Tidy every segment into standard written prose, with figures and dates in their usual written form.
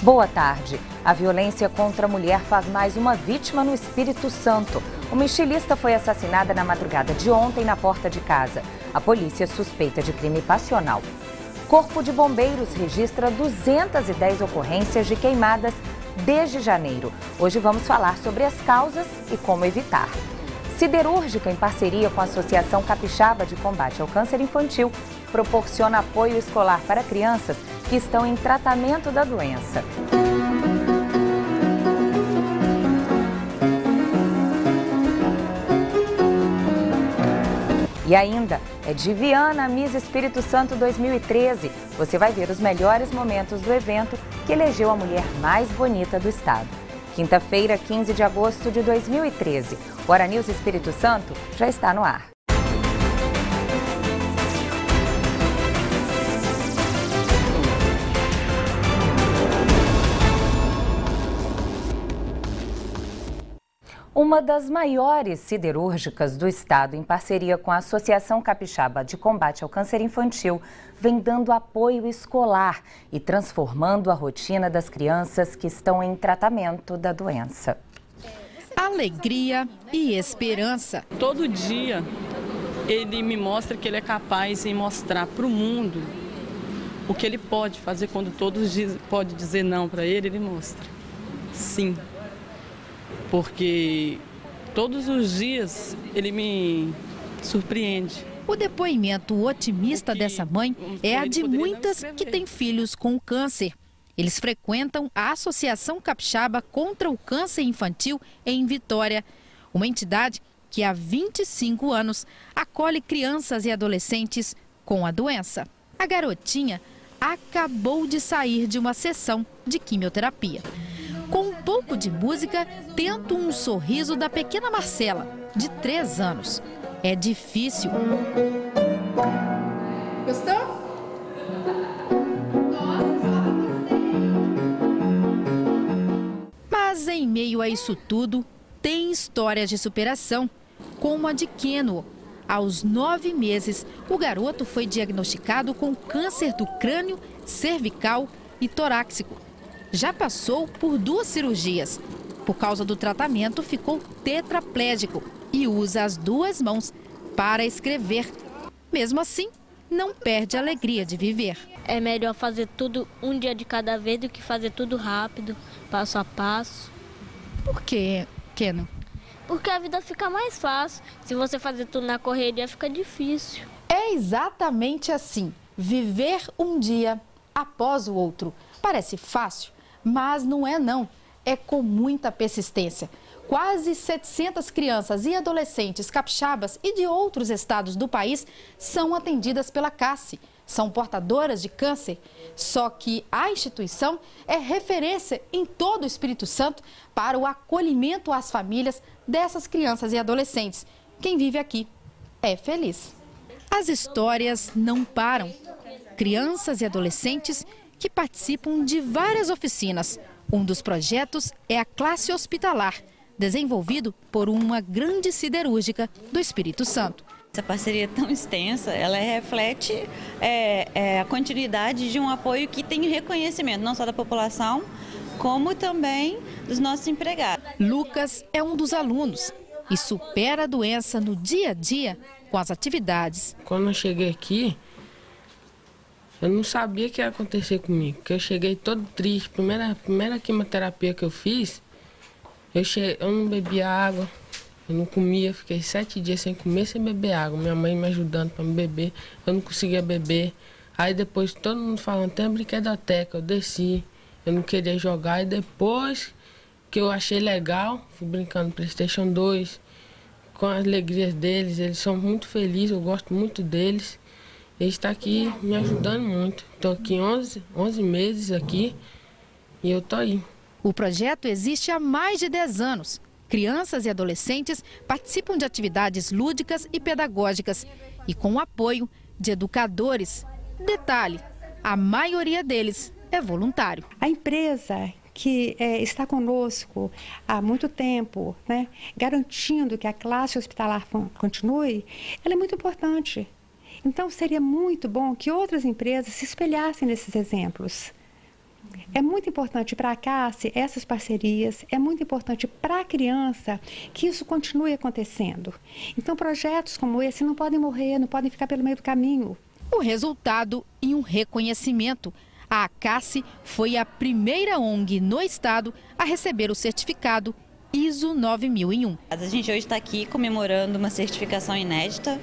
Boa tarde. A violência contra a mulher faz mais uma vítima no Espírito Santo. Uma estilista foi assassinada na madrugada de ontem na porta de casa. A polícia suspeita de crime passional. Corpo de Bombeiros registra 210 ocorrências de queimadas desde janeiro. Hoje vamos falar sobre as causas e como evitar. Siderúrgica, em parceria com a Associação Capixaba de Combate ao Câncer Infantil, proporciona apoio escolar para crianças que estão em tratamento da doença. E ainda, é de Viana, Miss Espírito Santo 2013. Você vai ver os melhores momentos do evento que elegeu a mulher mais bonita do estado. Quinta-feira, 15 de agosto de 2013. O Hora News Espírito Santo já está no ar. Uma das maiores siderúrgicas do estado, em parceria com a Associação Capixaba de Combate ao Câncer Infantil, vem dando apoio escolar e transformando a rotina das crianças que estão em tratamento da doença. Alegria e esperança. Todo dia ele me mostra que ele é capaz de mostrar para o mundo o que ele pode fazer quando todos podem dizer não para ele, ele mostra. Sim. Porque todos os dias ele me surpreende. O depoimento otimista dessa mãe é a de muitas que têm filhos com câncer. Eles frequentam a Associação Capixaba contra o Câncer Infantil em Vitória, uma entidade que há 25 anos acolhe crianças e adolescentes com a doença. A garotinha acabou de sair de uma sessão de quimioterapia. Com um pouco de música, tento um sorriso da pequena Marcela, de 3 anos. É difícil. Gostou? Mas em meio a isso tudo, tem histórias de superação, como a de Keno. Aos 9 meses, o garoto foi diagnosticado com câncer do crânio, cervical e torácico. Já passou por 2 cirurgias. Por causa do tratamento, ficou tetraplégico e usa as 2 mãos para escrever. Mesmo assim, não perde a alegria de viver. É melhor fazer tudo um dia de cada vez do que fazer tudo rápido, passo a passo. Por quê, Keno? Porque a vida fica mais fácil. Se você fazer tudo na correria, fica difícil. É exatamente assim. Viver um dia após o outro. Parece fácil, mas não é não. É com muita persistência. Quase 700 crianças e adolescentes capixabas e de outros estados do país são atendidas pela CACE. São portadoras de câncer. Só que a instituição é referência em todo o Espírito Santo para o acolhimento às famílias dessas crianças e adolescentes. Quem vive aqui é feliz. As histórias não param. Crianças e adolescentes que participam de várias oficinas. Um dos projetos é a classe hospitalar, desenvolvido por uma grande siderúrgica do Espírito Santo. Essa parceria tão extensa, ela reflete a continuidade de um apoio que tem reconhecimento, não só da população, como também dos nossos empregados. Lucas é um dos alunos e supera a doença no dia a dia com as atividades. Quando eu cheguei aqui, eu não sabia o que ia acontecer comigo, porque eu cheguei todo triste. Primeira quimioterapia que eu fiz, eu não bebia água, eu não comia, fiquei 7 dias sem comer, sem beber água. Minha mãe me ajudando para me beber, eu não conseguia beber. Aí depois todo mundo falando, tem uma brinquedoteca, eu desci, eu não queria jogar. E depois que eu achei legal, fui brincando no PlayStation 2, com as alegrias deles, eles são muito felizes, eu gosto muito deles. Eles estão aqui me ajudando muito. Estou aqui 11 meses aqui e eu estou aí. O projeto existe há mais de 10 anos. Crianças e adolescentes participam de atividades lúdicas e pedagógicas e com o apoio de educadores. Detalhe, a maioria deles é voluntário. A empresa que está conosco há muito tempo, né, garantindo que a classe hospitalar continue, ela é muito importante. Então, seria muito bom que outras empresas se espelhassem nesses exemplos. É muito importante para a CACE essas parcerias, é muito importante para a criança que isso continue acontecendo. Então, projetos como esse não podem morrer, não podem ficar pelo meio do caminho. O resultado e um reconhecimento. A CACE foi a primeira ONG no estado a receber o certificado ISO 9001. A gente hoje está aqui comemorando uma certificação inédita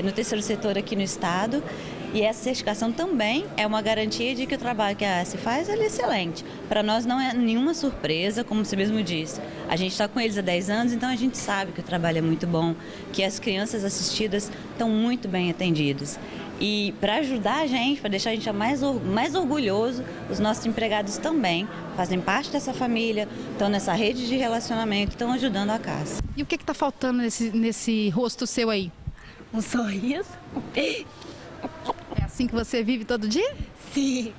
no terceiro setor aqui no estado. E essa certificação também é uma garantia de que o trabalho que a ACE faz é excelente. Para nós não é nenhuma surpresa, como você mesmo disse. A gente está com eles há 10 anos, então a gente sabe que o trabalho é muito bom, que as crianças assistidas estão muito bem atendidas. E para ajudar a gente, para deixar a gente mais orgulhoso, os nossos empregados também fazem parte dessa família, estão nessa rede de relacionamento, estão ajudando a CACE. E o que está faltando nesse rosto seu aí? Um sorriso. É assim que você vive todo dia? Sim.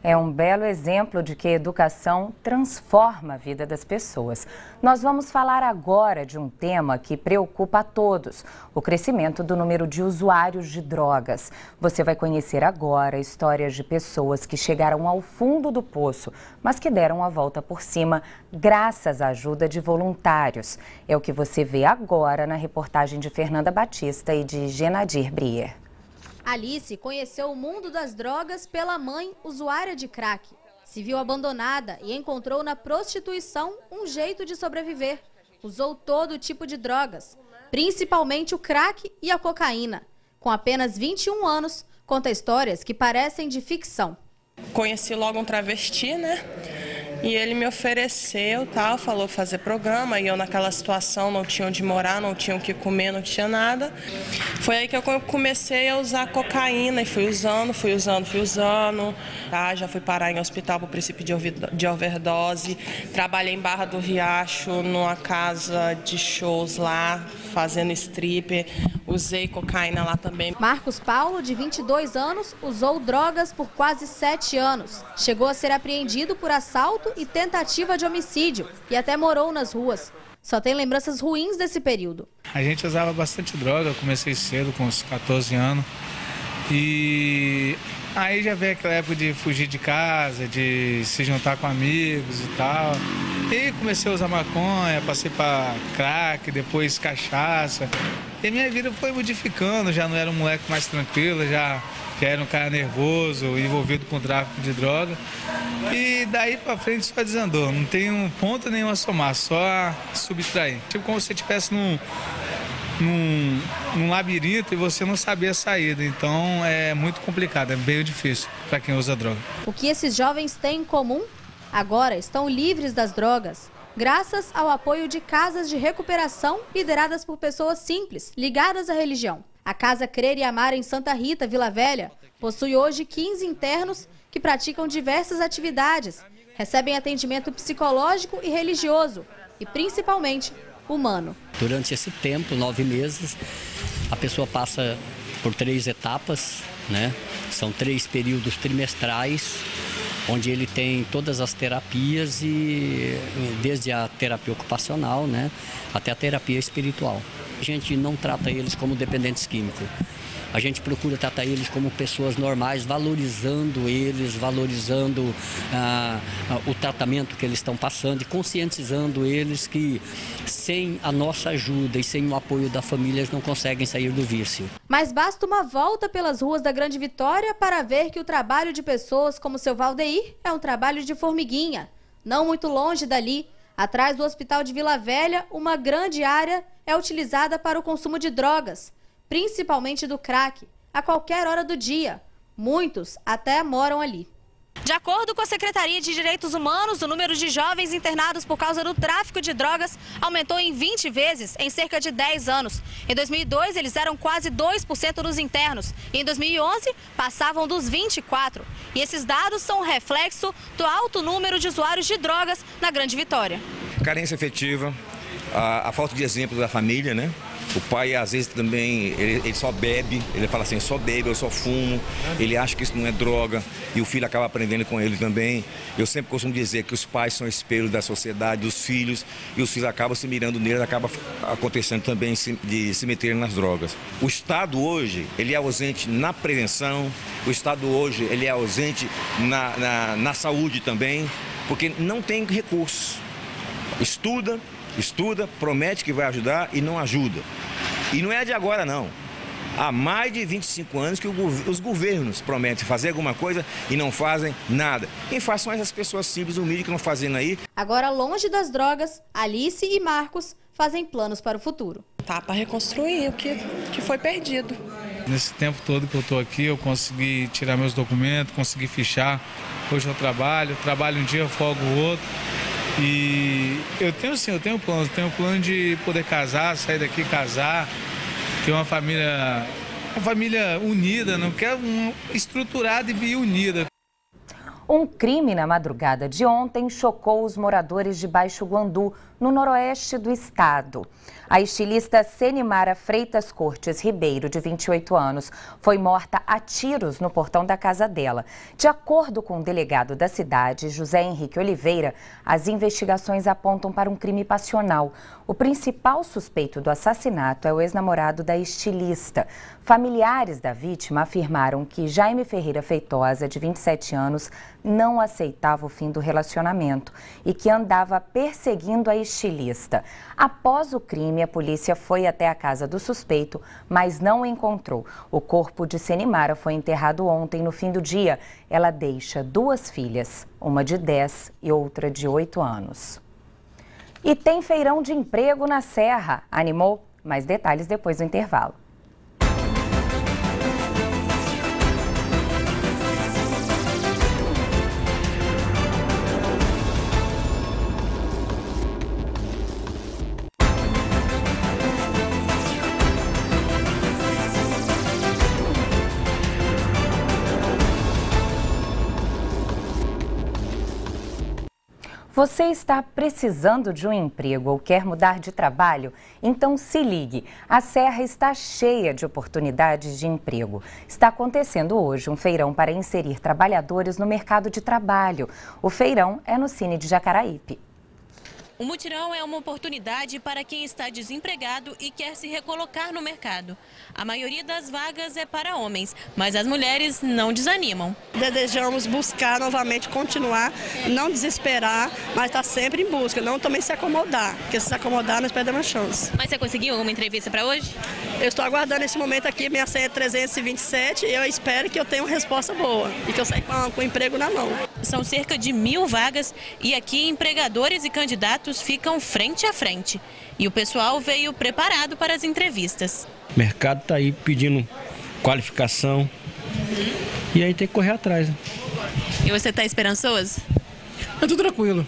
É um belo exemplo de que a educação transforma a vida das pessoas. Nós vamos falar agora de um tema que preocupa a todos: o crescimento do número de usuários de drogas. Você vai conhecer agora histórias de pessoas que chegaram ao fundo do poço, mas que deram a volta por cima graças à ajuda de voluntários. É o que você vê agora na reportagem de Fernanda Batista e de Genadir Brier. Alice conheceu o mundo das drogas pela mãe, usuária de crack. Se viu abandonada e encontrou na prostituição um jeito de sobreviver. Usou todo tipo de drogas, principalmente o crack e a cocaína. Com apenas 21 anos, conta histórias que parecem de ficção. Conheci logo um travesti, né? E ele me ofereceu, tal, falou fazer programa, e eu naquela situação não tinha onde morar, não tinha o que comer, não tinha nada. Foi aí que eu comecei a usar cocaína e fui usando. Já fui parar em hospital por princípio de overdose. Trabalhei em Barra do Riacho, numa casa de shows lá, fazendo stripper. Usei cocaína lá também. Marcos Paulo, de 22 anos, usou drogas por quase 7 anos. Chegou a ser apreendido por assalto e tentativa de homicídio e até morou nas ruas. Só tem lembranças ruins desse período. A gente usava bastante droga, eu comecei cedo, com uns 14 anos. E aí já veio aquela época de fugir de casa, de se juntar com amigos e tal. E comecei a usar maconha, passei para crack, depois cachaça. E minha vida foi modificando, já não era um moleque mais tranquilo, já era um cara nervoso, envolvido com tráfico de droga. E daí pra frente só desandou, não tem um ponto nenhum a somar, só a subtrair. Tipo como se você estivesse num labirinto e você não sabia a saída. Então é muito complicado, é bem difícil para quem usa droga. O que esses jovens têm em comum? Agora estão livres das drogas, graças ao apoio de casas de recuperação lideradas por pessoas simples, ligadas à religião. A Casa Crer e Amar em Santa Rita, Vila Velha, possui hoje 15 internos que praticam diversas atividades, recebem atendimento psicológico e religioso e, principalmente, humano. Durante esse tempo, 9 meses, a pessoa passa por 3 etapas, né? São 3 períodos trimestrais, onde ele tem todas as terapias, e desde a terapia ocupacional, né, até a terapia espiritual. A gente não trata eles como dependentes químicos. A gente procura tratar eles como pessoas normais, valorizando eles, valorizando o tratamento que eles estão passando e conscientizando eles que sem a nossa ajuda e sem o apoio da família eles não conseguem sair do vício. Mas basta uma volta pelas ruas da Grande Vitória para ver que o trabalho de pessoas como seu Valdeir é um trabalho de formiguinha. Não muito longe dali, atrás do Hospital de Vila Velha, uma grande área é utilizada para o consumo de drogas, principalmente do crack, a qualquer hora do dia. Muitos até moram ali. De acordo com a Secretaria de Direitos Humanos, o número de jovens internados por causa do tráfico de drogas aumentou em 20 vezes em cerca de 10 anos. Em 2002, eles eram quase 2% dos internos e em 2011 passavam dos 24%. E esses dados são um reflexo do alto número de usuários de drogas na Grande Vitória. Carência afetiva, a falta de exemplo da família, né? O pai, às vezes, também, ele só bebe, ele fala assim, só bebe, eu só fumo, ele acha que isso não é droga e o filho acaba aprendendo com ele também. Eu sempre costumo dizer que os pais são espelho da sociedade, dos filhos, e os filhos acabam se mirando neles, acaba acontecendo também de se meterem nas drogas. O Estado hoje, ele é ausente na prevenção, o Estado hoje, ele é ausente na saúde também, porque não tem recursos. Estuda, promete que vai ajudar e não ajuda. E não é de agora, não. Há mais de 25 anos que os governos prometem fazer alguma coisa e não fazem nada. Em façam essas pessoas simples, humildes que não fazem aí. Agora, longe das drogas, Alice e Marcos fazem planos para o futuro. Tá para reconstruir o que foi perdido. Nesse tempo todo que eu estou aqui, eu consegui tirar meus documentos, consegui fichar. Hoje eu trabalho um dia, eu folgo o outro. E eu tenho plano de poder casar, sair daqui, casar, ter uma família unida, não quero estruturada e unida. Um crime na madrugada de ontem chocou os moradores de Baixo Guandu, no noroeste do estado. A estilista Senimara Freitas Cortes Ribeiro, de 28 anos, foi morta a tiros no portão da casa dela. De acordo com o delegado da cidade, José Henrique Oliveira, as investigações apontam para um crime passional. O principal suspeito do assassinato é o ex-namorado da estilista. Familiares da vítima afirmaram que Jaime Ferreira Feitosa, de 27 anos, não aceitava o fim do relacionamento e que andava perseguindo a estilista. Após o crime, a polícia foi até a casa do suspeito, mas não o encontrou. O corpo de Senimara foi enterrado ontem, no fim do dia. Ela deixa 2 filhas, uma de 10 e outra de 8 anos. E tem feirão de emprego na Serra. Animou? Mais detalhes depois do intervalo. Você está precisando de um emprego ou quer mudar de trabalho? Então se ligue, a Serra está cheia de oportunidades de emprego. Está acontecendo hoje um feirão para inserir trabalhadores no mercado de trabalho. O feirão é no Cine de Jacaraípe. O mutirão é uma oportunidade para quem está desempregado e quer se recolocar no mercado. A maioria das vagas é para homens, mas as mulheres não desanimam. Desejamos buscar novamente, continuar, não desesperar, mas estar sempre em busca, não também se acomodar, porque se acomodar nós perdemos a chance. Mas você conseguiu uma entrevista para hoje? Eu estou aguardando esse momento aqui, minha senha é 327 e eu espero que eu tenha uma resposta boa e que eu saia com o emprego na mão. São cerca de 1000 vagas e aqui empregadores e candidatos ficam frente a frente. E o pessoal veio preparado para as entrevistas. O mercado está aí pedindo qualificação e aí tem que correr atrás. Né? E você está esperançoso? É tudo tranquilo.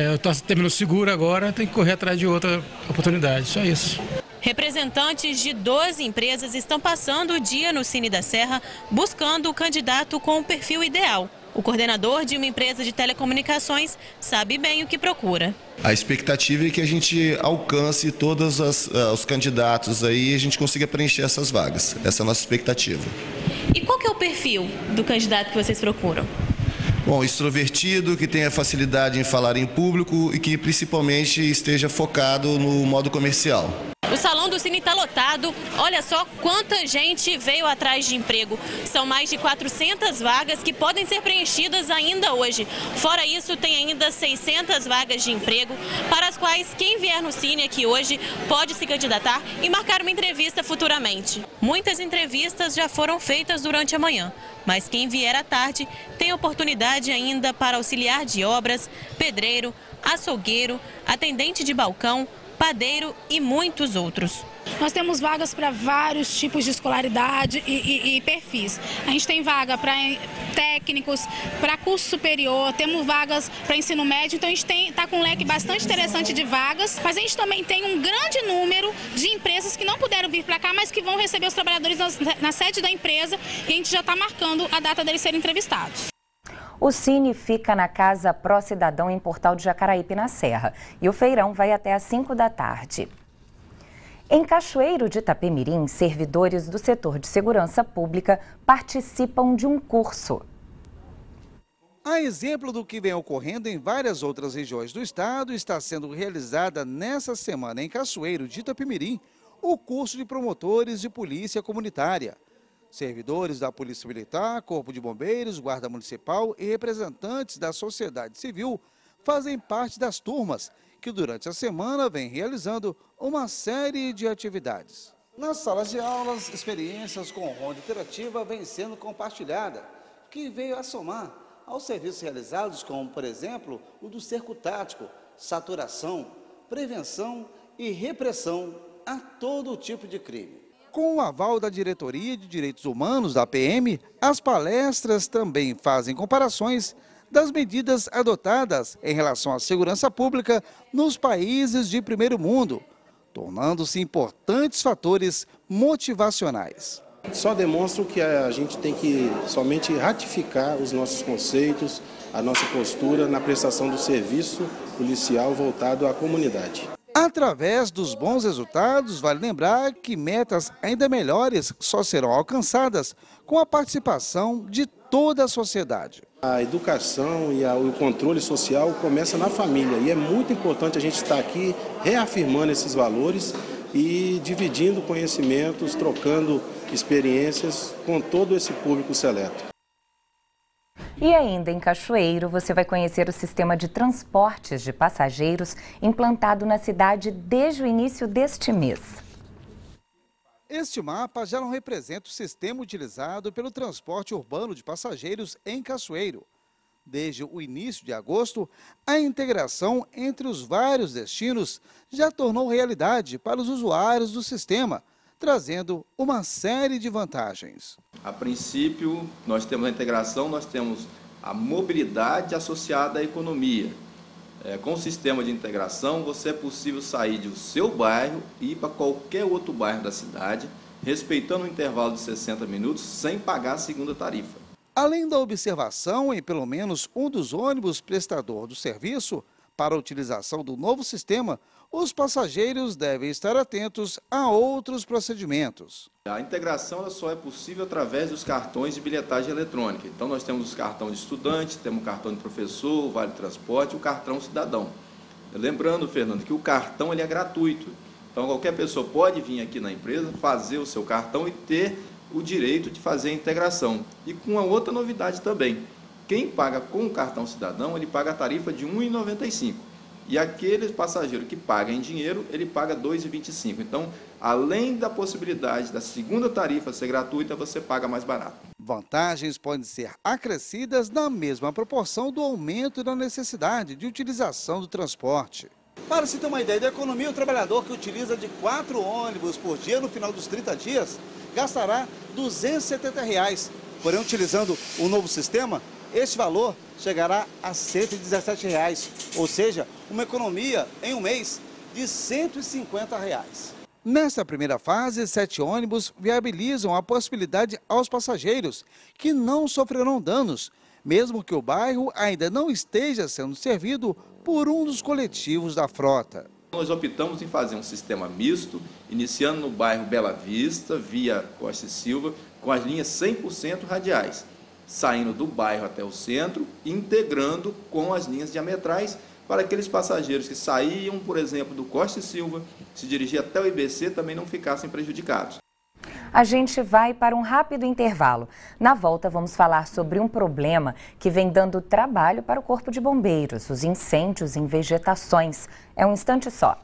Eu estou terminando seguro agora, tem que correr atrás de outra oportunidade, só isso. Representantes de 12 empresas estão passando o dia no Cine da Serra buscando o candidato com o perfil ideal. O coordenador de uma empresa de telecomunicações sabe bem o que procura. A expectativa é que a gente alcance todos os candidatos aí e a gente consiga preencher essas vagas. Essa é a nossa expectativa. E qual que é o perfil do candidato que vocês procuram? Bom, extrovertido, que tenha facilidade em falar em público e que principalmente esteja focado no modo comercial. O salão do Cine está lotado. Olha só quanta gente veio atrás de emprego. São mais de 400 vagas que podem ser preenchidas ainda hoje. Fora isso, tem ainda 600 vagas de emprego para as quais quem vier no Cine aqui hoje pode se candidatar e marcar uma entrevista futuramente. Muitas entrevistas já foram feitas durante a manhã, mas quem vier à tarde tem oportunidade ainda para auxiliar de obras, pedreiro, açougueiro, atendente de balcão, padeiro e muitos outros. Nós temos vagas para vários tipos de escolaridade e perfis. A gente tem vaga para técnicos, para curso superior, temos vagas para ensino médio, então a gente está com um leque bastante interessante de vagas, mas a gente também tem um grande número de empresas que não puderam vir para cá, mas que vão receber os trabalhadores na sede da empresa e a gente já está marcando a data deles serem entrevistados. O Cine fica na Casa Pró Cidadão em Portal de Jacaraípe, na Serra. E o feirão vai até às 5 da tarde. Em Cachoeiro de Itapemirim, servidores do setor de segurança pública participam de um curso. A exemplo do que vem ocorrendo em várias outras regiões do estado, está sendo realizada nessa semana em Cachoeiro de Itapemirim o curso de promotores de polícia comunitária. Servidores da Polícia Militar, Corpo de Bombeiros, Guarda Municipal e representantes da sociedade civil fazem parte das turmas que durante a semana vem realizando uma série de atividades. Nas salas de aulas, experiências com ronda interativa vem sendo compartilhada, que veio a somar aos serviços realizados como, por exemplo, o do cerco tático, saturação, prevenção e repressão a todo tipo de crime. Com o aval da Diretoria de Direitos Humanos da PM, as palestras também fazem comparações das medidas adotadas em relação à segurança pública nos países de primeiro mundo, tornando-se importantes fatores motivacionais. Só demonstram que a gente tem que somente ratificar os nossos conceitos, a nossa postura na prestação do serviço policial voltado à comunidade. Através dos bons resultados, vale lembrar que metas ainda melhores só serão alcançadas com a participação de toda a sociedade. A educação e o controle social começa na família e é muito importante a gente estar aqui reafirmando esses valores e dividindo conhecimentos, trocando experiências com todo esse público seleto. E ainda em Cachoeiro, você vai conhecer o sistema de transportes de passageiros implantado na cidade desde o início deste mês. Este mapa já não representa o sistema utilizado pelo transporte urbano de passageiros em Cachoeiro. Desde o início de agosto, a integração entre os vários destinos já tornou realidade para os usuários do sistema, trazendo uma série de vantagens. A princípio, nós temos a integração, nós temos a mobilidade associada à economia. Com o sistema de integração, você é possível sair do seu bairro e ir para qualquer outro bairro da cidade, respeitando um intervalo de 60 minutos, sem pagar a segunda tarifa. Além da observação em pelo menos um dos ônibus prestador do serviço, para a utilização do novo sistema, os passageiros devem estar atentos a outros procedimentos. A integração ela só é possível através dos cartões de bilhetagem eletrônica. Então nós temos os cartões de estudante, temos o cartão de professor, o Vale Transporte e o cartão cidadão. Lembrando, Fernando, que o cartão ele é gratuito. Então qualquer pessoa pode vir aqui na empresa, fazer o seu cartão e ter o direito de fazer a integração. E com uma outra novidade também. Quem paga com o cartão cidadão, ele paga a tarifa de R$ 1,95. E aquele passageiro que paga em dinheiro, ele paga R$ 2,25. Então, além da possibilidade da segunda tarifa ser gratuita, você paga mais barato. Vantagens podem ser acrescidas na mesma proporção do aumento da necessidade de utilização do transporte. Para se ter uma ideia da economia, o trabalhador que utiliza de 4 ônibus por dia no final dos 30 dias gastará R$ 270. Porém, utilizando o novo sistema, este valor chegará a R$ 117, ou seja, uma economia em um mês de R$ 150. Nesta primeira fase, 7 ônibus viabilizam a possibilidade aos passageiros que não sofrerão danos, mesmo que o bairro ainda não esteja sendo servido por um dos coletivos da frota. Nós optamos em fazer um sistema misto, iniciando no bairro Bela Vista, via Costa e Silva, com as linhas 100% radiais, saindo do bairro até o centro, integrando com as linhas diametrais, para aqueles passageiros que saíam, por exemplo, do Costa e Silva, se dirigir até o IBC, também não ficassem prejudicados. A gente vai para um rápido intervalo. Na volta, vamos falar sobre um problema que vem dando trabalho para o Corpo de Bombeiros, os incêndios em vegetações. É um instante só.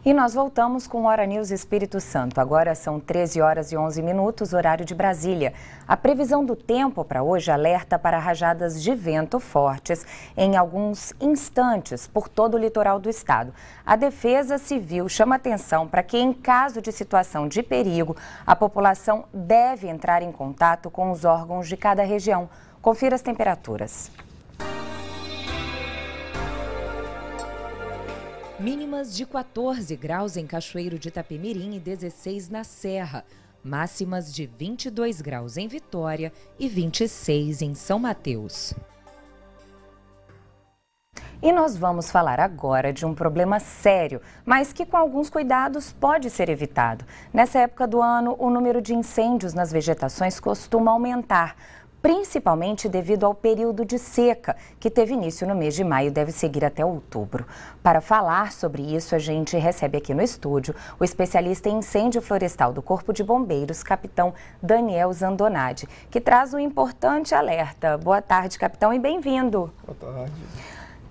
E nós voltamos com o Hora News Espírito Santo. Agora são 13 horas e 11 minutos, horário de Brasília. A previsão do tempo para hoje alerta para rajadas de vento fortes em alguns instantes por todo o litoral do estado. A Defesa Civil chama atenção para que, em caso de situação de perigo, a população deve entrar em contato com os órgãos de cada região. Confira as temperaturas. Mínimas de 14 graus em Cachoeiro de Itapemirim e 16 na Serra. Máximas de 22 graus em Vitória e 26 em São Mateus. E nós vamos falar agora de um problema sério, mas que com alguns cuidados pode ser evitado. Nessa época do ano, o número de incêndios nas vegetações costuma aumentar, principalmente devido ao período de seca, que teve início no mês de maio e deve seguir até outubro. Para falar sobre isso, a gente recebe aqui no estúdio o especialista em incêndio florestal do Corpo de Bombeiros, capitão Daniel Zandonade, que traz um importante alerta. Boa tarde, capitão, e bem-vindo. Boa tarde.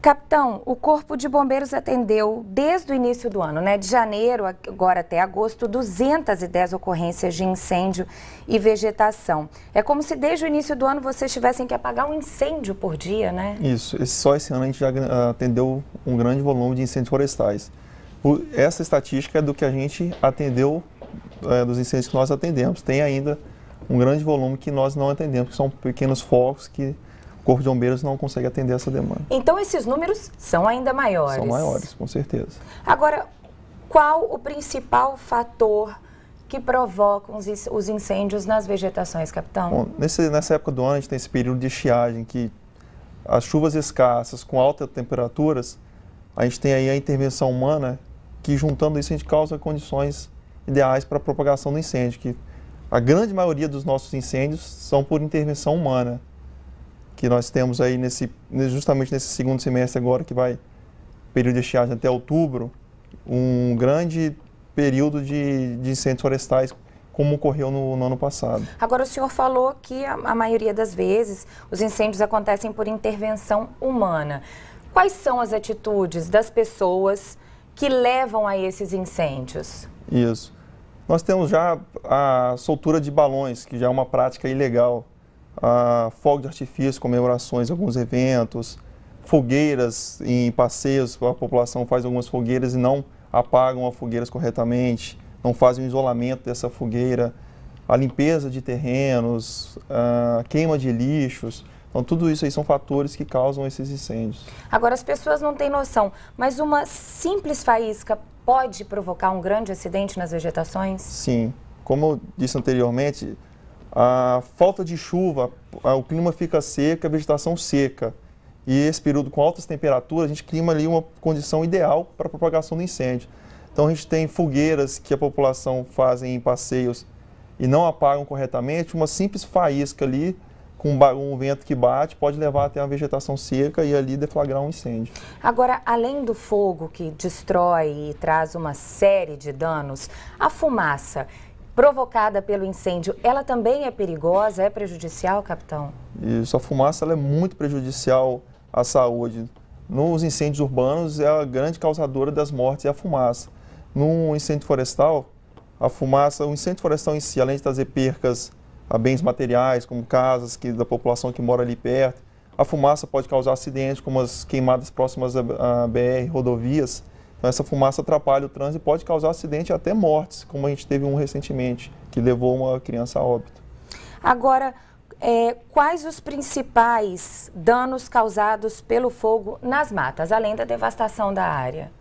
Capitão, o Corpo de Bombeiros atendeu desde o início do ano, de janeiro agora até agosto, 210 ocorrências de incêndio e vegetação. É como se desde o início do ano vocês tivessem que apagar um incêndio por dia, né? Isso, só esse ano a gente já atendeu um grande volume de incêndios florestais. Essa estatística é do que a gente atendeu, dos incêndios que nós atendemos. Tem ainda um grande volume que nós não atendemos, que são pequenos focos que o Corpo de Bombeiros não consegue atender essa demanda. Então esses números são ainda maiores? São maiores, com certeza. Agora, qual o principal fator que provoca os incêndios nas vegetações, capitão? Bom, nessa época do ano a gente tem esse período de estiagem, que as chuvas escassas com altas temperaturas, a gente tem aí a intervenção humana, que juntando isso a gente causa condições ideais para a propagação do incêndio, que a grande maioria dos nossos incêndios são por intervenção humana, que nós temos aí justamente nesse segundo semestre agora, que vai período de estiagem até outubro, um grande período de incêndios florestais, como ocorreu no ano passado. Agora, o senhor falou que a maioria das vezes os incêndios acontecem por intervenção humana. Quais são as atitudes das pessoas que levam a esses incêndios? Isso. Nós temos já a soltura de balões, que já é uma prática ilegal. Fogo de artifício, comemorações, alguns eventos, fogueiras em passeios, a população faz algumas fogueiras e não apagam as fogueiras corretamente, não fazem o isolamento dessa fogueira, a limpeza de terrenos, a queima de lixos. Então, tudo isso aí são fatores que causam esses incêndios. Agora, as pessoas não têm noção, mas uma simples faísca pode provocar um grande acidente nas vegetações? Sim. Como eu disse anteriormente, a falta de chuva, o clima fica seco, a vegetação seca. E esse período com altas temperaturas, a gente clima ali uma condição ideal para a propagação do incêndio. Então a gente tem fogueiras que a população faz em passeios e não apagam corretamente, uma simples faísca ali, com um vento que bate, pode levar até a vegetação seca e ali deflagrar um incêndio. Agora, além do fogo que destrói e traz uma série de danos, a fumaça provocada pelo incêndio, ela também é perigosa, é prejudicial, capitão? Isso, a fumaça ela é muito prejudicial à saúde. Nos incêndios urbanos é a grande causadora das mortes, é a fumaça. No incêndio florestal, o incêndio florestal em si, além de trazer percas a bens materiais, como casas da população que mora ali perto, a fumaça pode causar acidentes, como as queimadas próximas a BR, rodovias. Então, essa fumaça atrapalha o trânsito e pode causar acidente e até mortes, como a gente teve um recentemente, que levou uma criança a óbito. Agora, quais os principais danos causados pelo fogo nas matas, além da devastação da área?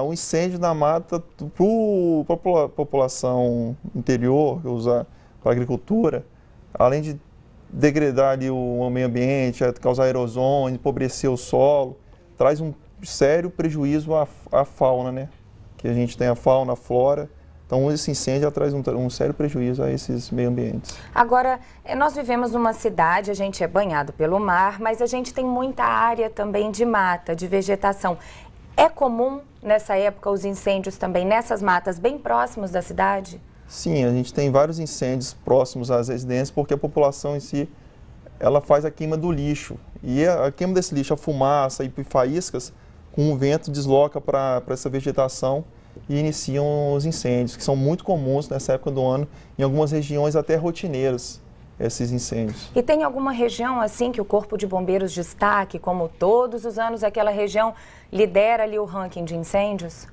O incêndio na mata, para a população interior, que usa para a agricultura, além de degradar ali o meio ambiente, causar erosões, empobrecer o solo, traz um sério prejuízo à fauna, né? Que a gente tem a fauna, a flora. Então, esse incêndio traz um sério prejuízo a esses meio ambientes. Agora, nós vivemos numa cidade, a gente é banhado pelo mar, mas a gente tem muita área também de mata, de vegetação. É comum, nessa época, os incêndios também nessas matas bem próximos da cidade? Sim, a gente tem vários incêndios próximos às residências, porque a população em si, ela faz a queima do lixo. E a queima desse lixo, a fumaça e faíscas, com o vento desloca para essa vegetação e iniciam os incêndios, que são muito comuns nessa época do ano, em algumas regiões até rotineiras, esses incêndios. E tem alguma região assim que o Corpo de Bombeiros destaque, como todos os anos aquela região lidera ali o ranking de incêndios?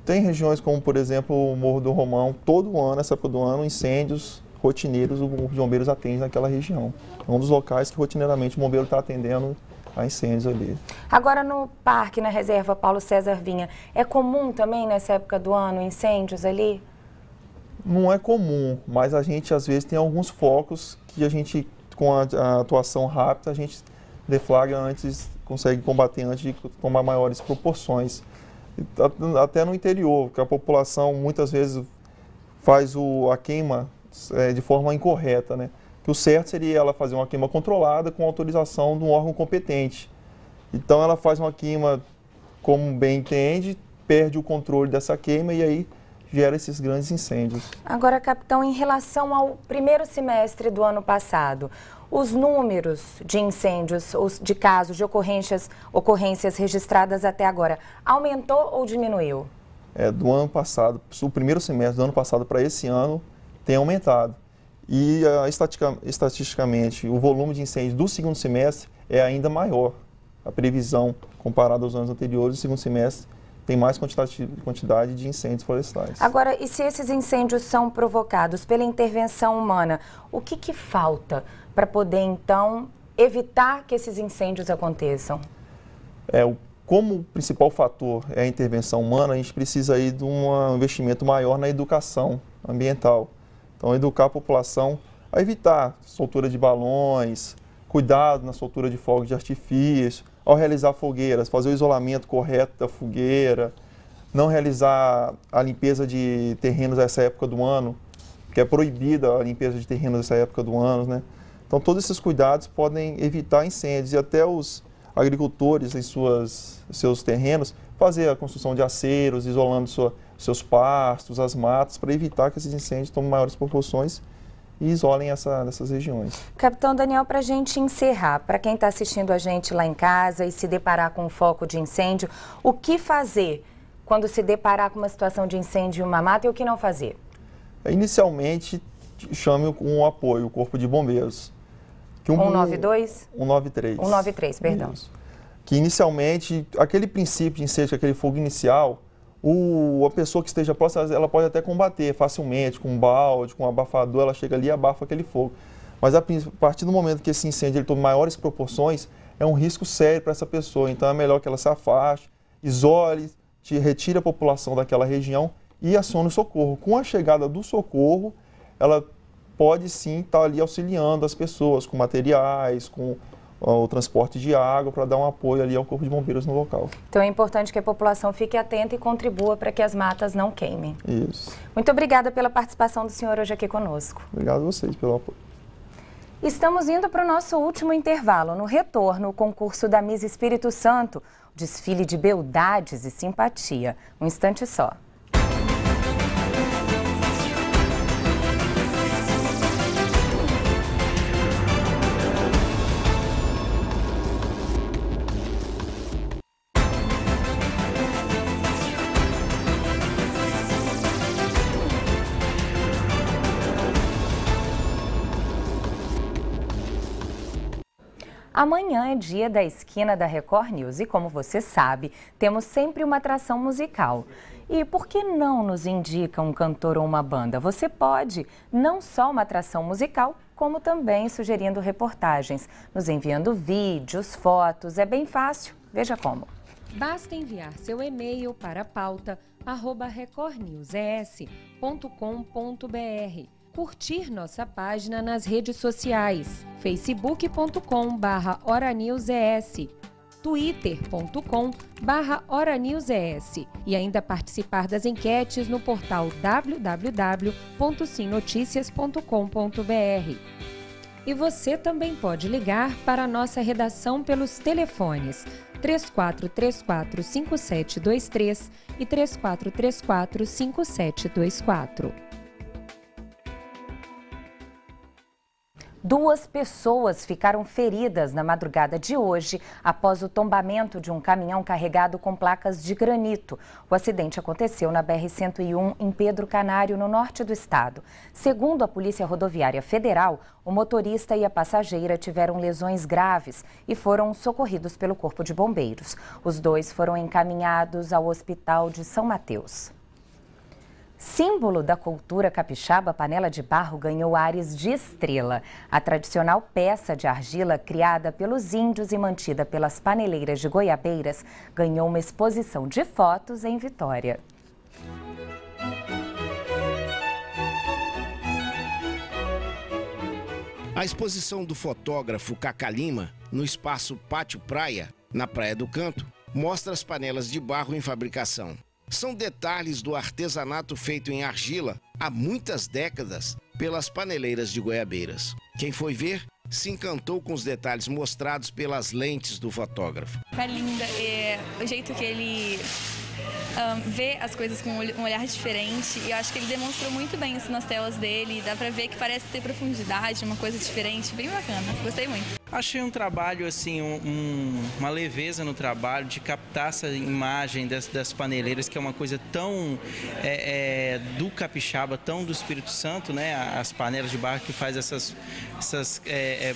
Tem regiões como, por exemplo, o Morro do Romão, todo ano, nessa época do ano, incêndios rotineiros, o Corpo de Bombeiros atende naquela região. É um dos locais que rotineiramente o bombeiro está atendendo a incêndios ali. Agora no parque, na reserva Paulo César Vinha, é comum também nessa época do ano incêndios ali? Não é comum, mas a gente às vezes tem alguns focos que a gente, com a atuação rápida, a gente deflagra antes, consegue combater antes de tomar maiores proporções. Até no interior, que a população muitas vezes faz a queima de forma incorreta, né? Que o certo seria ela fazer uma queima controlada com autorização de um órgão competente. Então ela faz uma queima como bem entende, perde o controle dessa queima e aí gera esses grandes incêndios. Agora, capitão, em relação ao primeiro semestre do ano passado, os números de incêndios, de casos, de ocorrências registradas até agora, aumentou ou diminuiu? Do ano passado, o primeiro semestre do ano passado para esse ano tem aumentado. E estatisticamente, o volume de incêndios do segundo semestre é ainda maior. A previsão, comparada aos anos anteriores, o segundo semestre tem mais quantidade de incêndios florestais. Agora, e se esses incêndios são provocados pela intervenção humana, o que falta para poder, então, evitar que esses incêndios aconteçam? Como o principal fator é a intervenção humana, a gente precisa aí de um investimento maior na educação ambiental. Então, educar a população a evitar soltura de balões, cuidado na soltura de fogos de artifício, ao realizar fogueiras, fazer o isolamento correto da fogueira, não realizar a limpeza de terrenos nessa época do ano, que é proibida a limpeza de terrenos nessa época do ano, né? Então, todos esses cuidados podem evitar incêndios e até os agricultores em seus terrenos fazer a construção de aceiros, isolando seus pastos, as matas, para evitar que esses incêndios tomem maiores proporções e isolem essas regiões. Capitão Daniel, para a gente encerrar, para quem está assistindo a gente lá em casa e se deparar com um foco de incêndio, o que fazer quando se deparar com uma situação de incêndio em uma mata e o que não fazer? Inicialmente, chame um apoio, o Corpo de Bombeiros. 192? 193. 193, perdão. Isso. Que inicialmente, aquele princípio de incêndio, aquele fogo inicial, a pessoa que esteja próxima, ela pode até combater facilmente, com um balde, com um abafador, ela chega ali e abafa aquele fogo. Mas a partir do momento que esse incêndio ele toma maiores proporções, é um risco sério para essa pessoa. Então é melhor que ela se afaste, isole, retire a população daquela região e acione o socorro. Com a chegada do socorro, ela pode sim estar ali auxiliando as pessoas com materiais, com o transporte de água, para dar um apoio ali ao Corpo de Bombeiros no local. Então é importante que a população fique atenta e contribua para que as matas não queimem. Isso. Muito obrigada pela participação do senhor hoje aqui conosco. Obrigado a vocês pelo apoio. Estamos indo para o nosso último intervalo. No retorno, o concurso da Miss Espírito Santo, desfile de beldades e simpatia. Um instante só. Amanhã é dia da esquina da Record News e, como você sabe, temos sempre uma atração musical. E por que não nos indica um cantor ou uma banda? Você pode, não só uma atração musical, como também sugerindo reportagens, nos enviando vídeos, fotos, é bem fácil. Veja como. Basta enviar seu e-mail para pauta@recordnewses.com.br. Curtir nossa página nas redes sociais, facebook.com/horanewses, twitter.com/horanewses e ainda participar das enquetes no portal www.simnoticias.com.br. E você também pode ligar para a nossa redação pelos telefones 3434-5723 e 3434-5724. 2 pessoas ficaram feridas na madrugada de hoje após o tombamento de um caminhão carregado com placas de granito. O acidente aconteceu na BR-101 em Pedro Canário, no norte do estado. Segundo a Polícia Rodoviária Federal, o motorista e a passageira tiveram lesões graves e foram socorridos pelo Corpo de Bombeiros. Os 2 foram encaminhados ao Hospital de São Mateus. Símbolo da cultura capixaba, a panela de barro ganhou ares de estrela. A tradicional peça de argila, criada pelos índios e mantida pelas paneleiras de Goiabeiras, ganhou uma exposição de fotos em Vitória. A exposição do fotógrafo Cacá Lima, no espaço Pátio Praia, na Praia do Canto, mostra as panelas de barro em fabricação. São detalhes do artesanato feito em argila há muitas décadas pelas paneleiras de Goiabeiras. Quem foi ver se encantou com os detalhes mostrados pelas lentes do fotógrafo. É linda, o jeito que ele vê as coisas com um olhar diferente, e eu acho que ele demonstrou muito bem isso nas telas dele. Dá pra ver que parece ter profundidade, uma coisa diferente, bem bacana. Gostei muito. Achei um trabalho, assim, uma leveza no trabalho de captar essa imagem das paneleiras, que é uma coisa tão do capixaba, tão do Espírito Santo, né? As panelas de barro que faz essas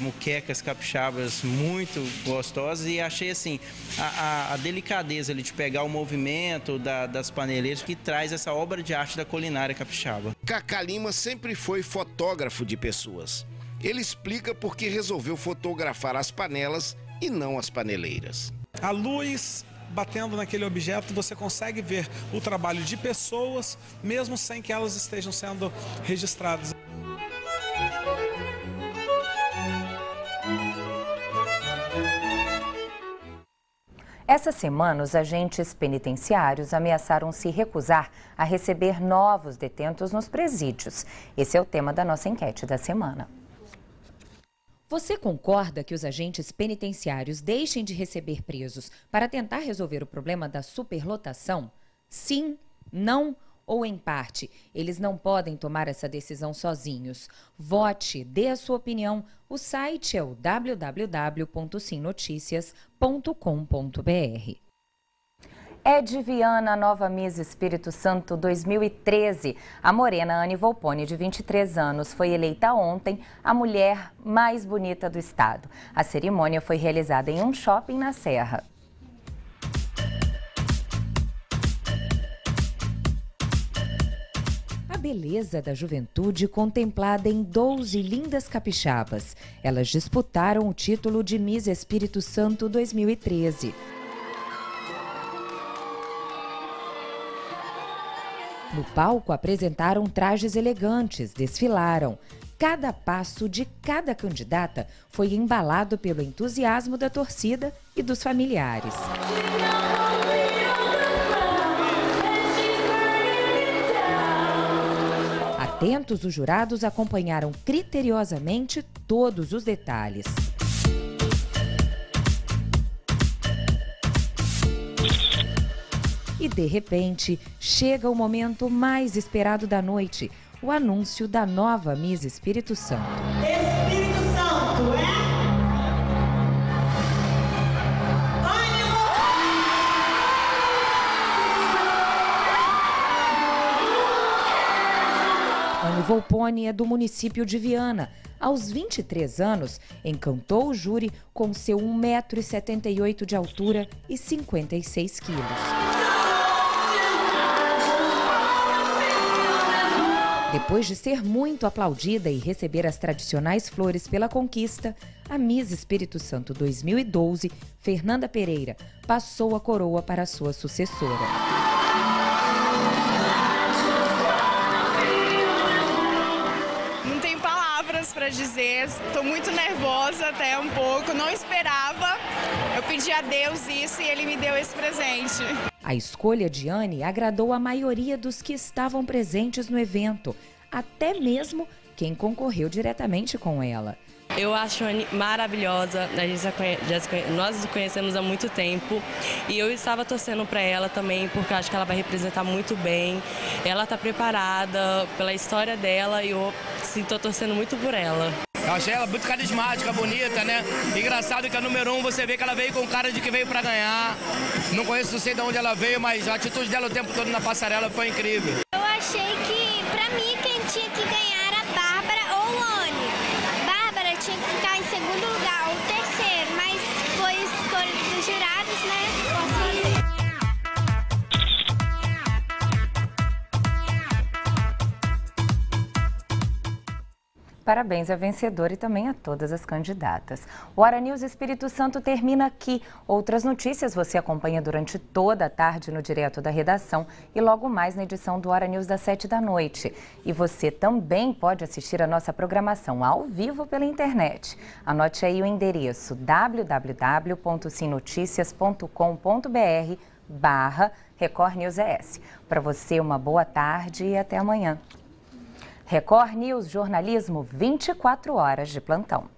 muquecas capixabas muito gostosas, e achei, assim, a delicadeza ali de pegar o movimento das paneleiras que traz essa obra de arte da culinária capixaba. Cacá Lima sempre foi fotógrafo de pessoas. Ele explica por que resolveu fotografar as panelas e não as paneleiras. A luz batendo naquele objeto, você consegue ver o trabalho de pessoas, mesmo sem que elas estejam sendo registradas. Essa semana, os agentes penitenciários ameaçaram se recusar a receber novos detentos nos presídios. Esse é o tema da nossa enquete da semana. Você concorda que os agentes penitenciários deixem de receber presos para tentar resolver o problema da superlotação? Sim, não ou em parte? Eles não podem tomar essa decisão sozinhos. Vote, dê a sua opinião. O site é o www.simnoticias.com.br. É de Viana a nova Miss Espírito Santo 2013. A morena Anne Volpone, de 23 anos, foi eleita ontem a mulher mais bonita do estado. A cerimônia foi realizada em um shopping na Serra. A beleza da juventude contemplada em 12 lindas capixabas. Elas disputaram o título de Miss Espírito Santo 2013. No palco, apresentaram trajes elegantes, desfilaram. Cada passo de cada candidata foi embalado pelo entusiasmo da torcida e dos familiares. Atentos, os jurados acompanharam criteriosamente todos os detalhes. E, de repente, chega o momento mais esperado da noite, o anúncio da nova Miss Espírito Santo. Espírito Santo Anne Volpone é do município de Viana. Aos 23 anos, encantou o júri com seu 1,78 m de altura e 56 quilos. Depois de ser muito aplaudida e receber as tradicionais flores pela conquista, a Miss Espírito Santo 2012, Fernanda Pereira, passou a coroa para sua sucessora. Não tenho palavras para dizer, estou muito nervosa até um pouco, não esperava. Eu pedi a Deus isso e Ele me deu esse presente. A escolha de Anne agradou a maioria dos que estavam presentes no evento, até mesmo quem concorreu diretamente com ela. Eu acho a Anne maravilhosa, nós nos conhecemos há muito tempo e eu estava torcendo para ela também, porque acho que ela vai representar muito bem. Ela está preparada pela história dela e eu estou torcendo muito por ela. Eu achei ela muito carismática, bonita, né? Engraçado que a número 1 você vê que ela veio com cara de que veio pra ganhar. Não conheço, não sei de onde ela veio, mas a atitude dela o tempo todo na passarela foi incrível. Eu achei que, pra mim, quem tinha que ganhar era a Bárbara ou a Anne. Bárbara tinha que ficar em segundo lugar ou terceiro, mas foi escolha dos jurados, né? Posso fazer. Parabéns à vencedora e também a todas as candidatas. O Hora News Espírito Santo termina aqui. Outras notícias você acompanha durante toda a tarde no Direto da Redação e logo mais na edição do Hora News das 7h. E você também pode assistir a nossa programação ao vivo pela internet. Anote aí o endereço www.sinoticias.com.br/Record News ES. Para você, uma boa tarde e até amanhã. Record News, jornalismo 24 horas de plantão.